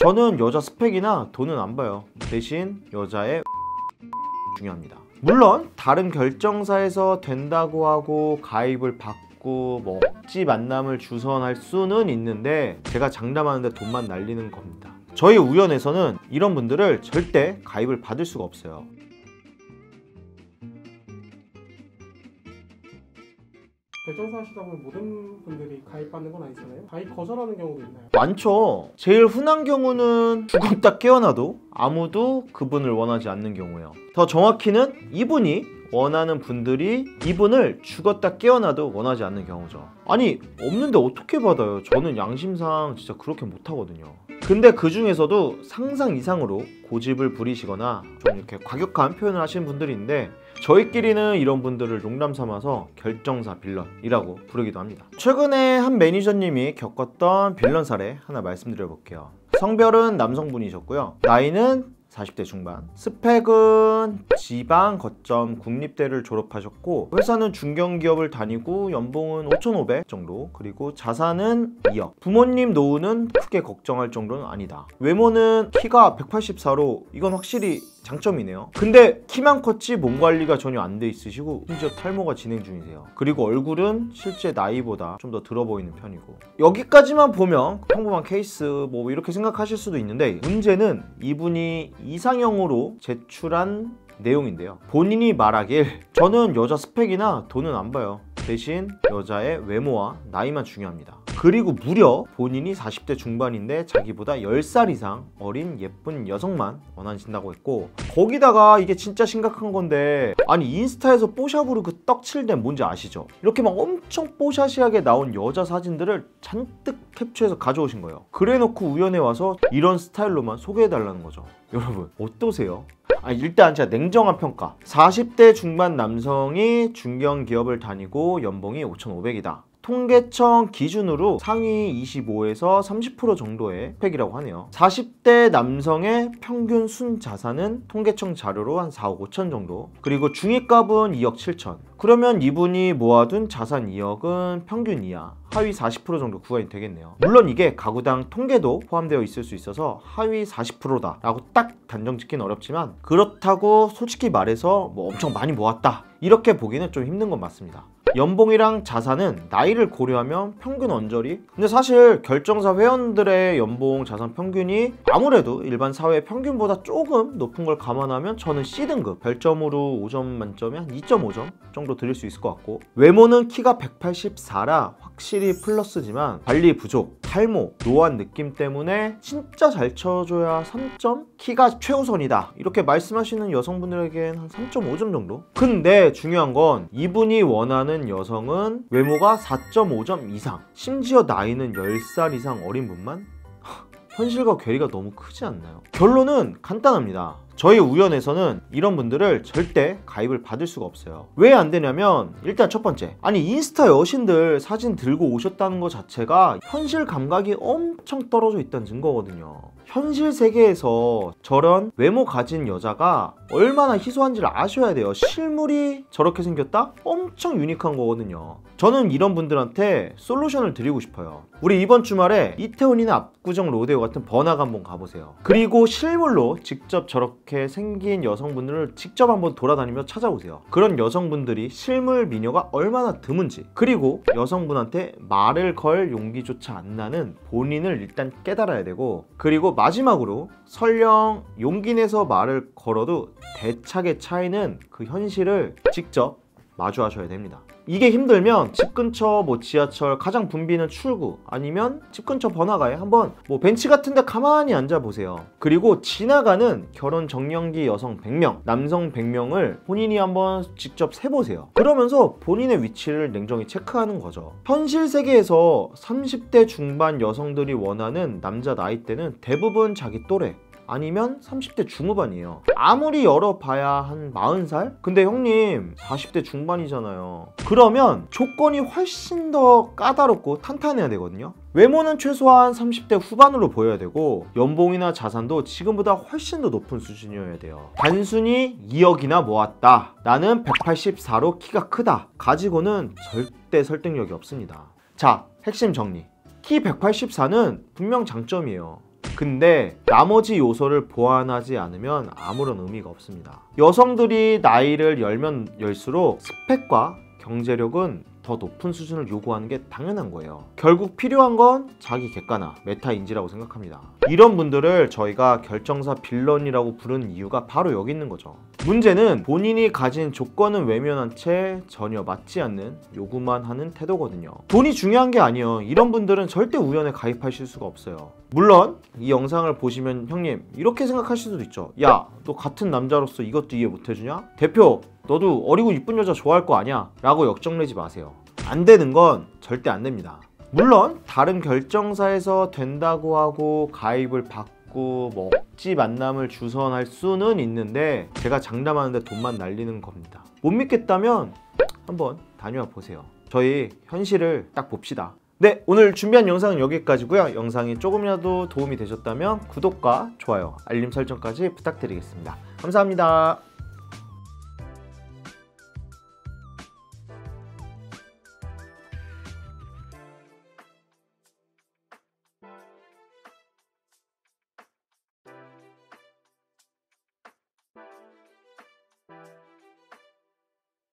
저는 여자 스펙이나 돈은 안 봐요. 대신 여자의 중요합니다. 물론 다른 결정사에서 된다고 하고 가입을 받고 뭐 억지 만남을 주선할 수는 있는데 제가 장담하는데 돈만 날리는 겁니다. 저희 우연에서는 이런 분들을 절대 가입을 받을 수가 없어요. 결정사 하시다 보면 모든 분들이 가입받는 건 아니잖아요. 가입 거절하는 경우도 있나요? 많죠. 제일 흔한 경우는 죽었다 깨어나도 아무도 그분을 원하지 않는 경우예요. 더 정확히는 이분이 원하는 분들이 이분을 죽었다 깨어나도 원하지 않는 경우죠. 아니 없는데 어떻게 받아요? 저는 양심상 진짜 그렇게 못하거든요. 근데 그 중에서도 상상 이상으로 고집을 부리시거나 좀 이렇게 과격한 표현을 하시는 분들이 있는데 저희끼리는 이런 분들을 농담 삼아서 결정사 빌런이라고 부르기도 합니다. 최근에 한 매니저님이 겪었던 빌런 사례 하나 말씀드려 볼게요. 성별은 남성분이셨고요. 나이는 40대 중반, 스펙은 지방 거점 국립대를 졸업하셨고 회사는 중견기업을 다니고 연봉은 5,500 정도, 그리고 자산은 2억. 부모님 노후는 크게 걱정할 정도는 아니다. 외모는 키가 184로 이건 확실히 장점이네요. 근데 키만 컸지 몸 관리가 전혀 안 돼 있으시고 심지어 탈모가 진행 중이세요. 그리고 얼굴은 실제 나이보다 좀 더 들어 보이는 편이고. 여기까지만 보면 평범한 케이스 뭐 이렇게 생각하실 수도 있는데 문제는 이분이 이상형으로 제출한 내용인데요. 본인이 말하길 저는 여자 스펙이나 돈은 안 봐요. 대신 여자의 외모와 나이만 중요합니다. 그리고 무려 본인이 40대 중반인데 자기보다 10살 이상 어린 예쁜 여성만 원하신다고 했고, 거기다가 이게 진짜 심각한 건데 아니 인스타에서 뽀샵으로 그 떡칠된 뭔지 아시죠? 이렇게 막 엄청 뽀샤시하게 나온 여자 사진들을 잔뜩 캡처해서 가져오신 거예요. 그래놓고 우연에 와서 이런 스타일로만 소개해달라는 거죠. 여러분 어떠세요? 일단 제가 냉정한 평가, 40대 중반 남성이 중견기업을 다니고 연봉이 5,500이다. 통계청 기준으로 상위 25에서 30% 정도의 스펙이라고 하네요. 40대 남성의 평균 순자산은 통계청 자료로 한 4억 5천 정도, 그리고 중위값은 2억 7천. 그러면 이분이 모아둔 자산 2억은 평균 이하, 하위 40% 정도 구간이 되겠네요. 물론 이게 가구당 통계도 포함되어 있을 수 있어서 하위 40%다 라고 딱 단정 짓기는 어렵지만, 그렇다고 솔직히 말해서 뭐 엄청 많이 모았다 이렇게 보기는 좀 힘든 건 맞습니다. 연봉이랑 자산은 나이를 고려하면 평균 언저리, 근데 사실 결정사 회원들의 연봉 자산 평균이 아무래도 일반 사회 평균보다 조금 높은 걸 감안하면 저는 C등급, 별점으로 5점 만점에 한 2.5점 정도 드릴 수 있을 것 같고, 외모는 키가 184라 확실히 플러스지만 관리 부족, 탈모, 노안 느낌 때문에 진짜 잘 쳐줘야 3점? 키가 최우선이다 이렇게 말씀하시는 여성분들에겐 한 3.5점 정도? 근데 중요한 건 이분이 원하는 여성은 외모가 4.5점 이상, 심지어 나이는 10살 이상 어린 분만? 현실과 괴리가 너무 크지 않나요? 결론은 간단합니다. 저희 우연에서는 이런 분들을 절대 가입을 받을 수가 없어요. 왜 안 되냐면 일단 첫 번째, 아니 인스타 여신들 사진 들고 오셨다는 것 자체가 현실 감각이 엄청 떨어져 있다는 증거거든요. 현실 세계에서 저런 외모 가진 여자가 얼마나 희소한지를 아셔야 돼요. 실물이 저렇게 생겼다? 엄청 유니크한 거거든요. 저는 이런 분들한테 솔루션을 드리고 싶어요. 우리 이번 주말에 이태원이나 압구정 로데오 같은 번화가 한번 가보세요. 그리고 실물로 직접 저렇게 생긴 여성분들을 직접 한번 돌아다니며 찾아보세요. 그런 여성분들이 실물 미녀가 얼마나 드문지, 그리고 여성분한테 말을 걸 용기조차 안 나는 본인을 일단 깨달아야 되고, 그리고 마지막으로 설령 용기 내서 말을 걸어도 대차게 차이는 그 현실을 직접 마주하셔야 됩니다. 이게 힘들면 집 근처 뭐 지하철 가장 붐비는 출구, 아니면 집 근처 번화가에 한번 뭐 벤치 같은 데 가만히 앉아보세요. 그리고 지나가는 결혼 정년기 여성 100명, 남성 100명을 본인이 한번 직접 세보세요. 그러면서 본인의 위치를 냉정히 체크하는 거죠. 현실 세계에서 30대 중반 여성들이 원하는 남자 나이대는 대부분 자기 또래, 아니면 30대 중후반이에요. 아무리 열어봐야 한 40살? 근데 형님 40대 중반이잖아요. 그러면 조건이 훨씬 더 까다롭고 탄탄해야 되거든요. 외모는 최소한 30대 후반으로 보여야 되고, 연봉이나 자산도 지금보다 훨씬 더 높은 수준이어야 돼요. 단순히 2억이나 모았다, 나는 184로 키가 크다 가지고는 절대 설득력이 없습니다. 자, 핵심 정리. 키 184는 분명 장점이에요. 근데 나머지 요소를 보완하지 않으면 아무런 의미가 없습니다. 여성들이 나이를 열면 열수록 스펙과 경제력은 더 높은 수준을 요구하는 게 당연한 거예요. 결국 필요한 건 자기 객관화, 메타인지라고 생각합니다. 이런 분들을 저희가 결정사 빌런이라고 부르는 이유가 바로 여기 있는 거죠. 문제는 본인이 가진 조건은 외면한 채 전혀 맞지 않는 요구만 하는 태도거든요. 돈이 중요한 게 아니에요. 이런 분들은 절대 우연에 가입하실 수가 없어요. 물론 이 영상을 보시면 형님 이렇게 생각하실 수도 있죠. 야, 너 같은 남자로서 이것도 이해 못 해주냐? 대표, 너도 어리고 이쁜 여자 좋아할 거 아니야? 라고 역정내지 마세요. 안 되는 건 절대 안 됩니다. 물론 다른 결정사에서 된다고 하고 가입을 받고 억지 만남을 주선할 수는 있는데 제가 장담하는데 돈만 날리는 겁니다. 못 믿겠다면 한번 다녀와 보세요. 저희 현실을 딱 봅시다. 네, 오늘 준비한 영상은 여기까지고요. 영상이 조금이라도 도움이 되셨다면 구독과 좋아요, 알림 설정까지 부탁드리겠습니다. 감사합니다.